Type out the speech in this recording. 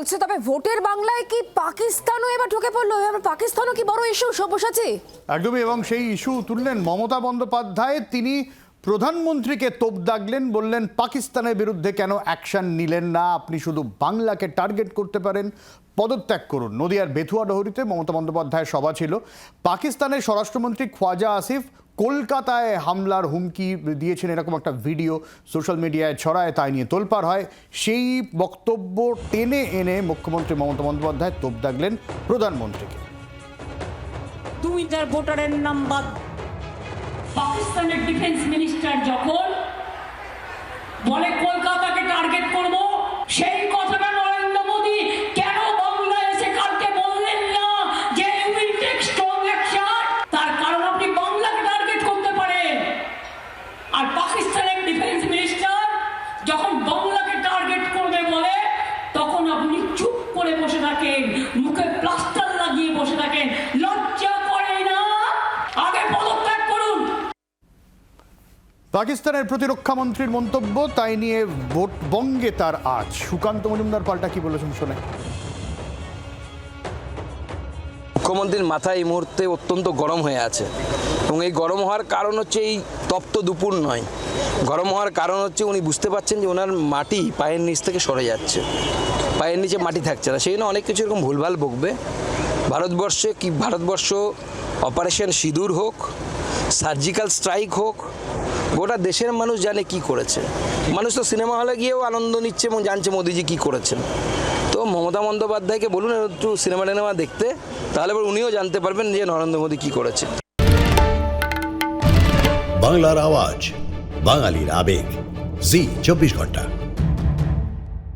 চলছে, তবে ভোটের বাংলায় কি পাকিস্তানও এবার ঢুকে পড়লো? এবার পাকিস্তানও কি বড় ইস্যু সব্যসাচী? একদমই, এবং সেই ইস্যু তুললেন মমতা বন্দ্যোপাধ্যায়। তিনি প্রধানমন্ত্রীকে তোপ দাগলেন, বললেন পাকিস্তানের বিরুদ্ধে কেন অ্যাকশন নিলেন না, আপনি শুধু বাংলাকে টার্গেট করতে পারেন, পদত্যাগ করুন। নদিয়ার বেথুয়াডহরিতে মমতা বন্দ্যোপাধ্যায়ের সভা ছিল। পাকিস্তানের স্বরাষ্ট্রমন্ত্রী খ্বাজা আসিফ কলকাতায় হামলার হুমকি দিয়েছেন, এরকম একটা ভিডিও সোশ্যাল মিডিয়ায় ছড়ায়, তাই নিয়ে তোলপাড় হয়। সেই বক্তব্য টেনে এনে মুখ্যমন্ত্রী মমতা বন্দ্যোপাধ্যায় তোপ দাগলেন প্রধানমন্ত্রীকে। তুমি তার ভোটারের নাম বাদ। পাকিস্তানের ডিফেন্স মিনিস্টার যখন বলে কলকাতাকে টার্গেট করব, সেই কথাটা নরেন্দ্র মোদী কেন বাংলায় এসে কালকে বললেন না যে উইল টেক স্ট্রং অ্যাকশন? তার কারণ আপনি বাংলাকে টার্গেট করতে পারেন, আর পাকিস্তানের ডিফেন্স মিনিস্টার যখন বাংলাকে টার্গেট করবে বলে তখন আপনি চুপ করে বসে থাকেন, মুখে প্লাস্টার লাগিয়ে বসে থাকেন। লজ্জা করে না? আগে পদত্যাগ করুন। পাকিস্তানের প্রতিরক্ষা মন্ত্রীর মন্তব্য, তাই নিয়ে ভোটবঙ্গে তার আজ। সুকান্ত মজুমদার পাল্টা কি বলেছেন শোনে। মুখ্যমন্ত্রীর মাথা এই মুহূর্তে অত্যন্ত গরম হয়ে আছে, এবং এই গরম হওয়ার কারণ হচ্ছে এই তপ্ত দুপুর নয়, গরম হওয়ার কারণ হচ্ছে উনি বুঝতে পারছেন যে ওনার মাটি পায়ের নিচ থেকে সরে যাচ্ছে, পায়ের নিচে মাটি থাকছে না। সেই জন্য অনেক কিছু এরকম ভুলভাল বকবে। ভারতবর্ষ অপারেশন সিঁদুর হোক, সার্জিক্যাল স্ট্রাইক হোক, গোটা দেশের মানুষ জানে কি করেছে। মানুষ তো সিনেমা হলে গিয়েও আনন্দ নিচ্ছে এবং জানছে মোদিজি কি করেছেন। তো মমতা বন্দ্যোপাধ্যায়কে বলুন একটু সিনেমা টিনেমা দেখতে, তাহলে এবার উনিও জানতে পারবেন যে নরেন্দ্র মোদী কি করেছে। বাংলার আওয়াজ, বাঙালির আবেগ, জি 24 ঘন্টা।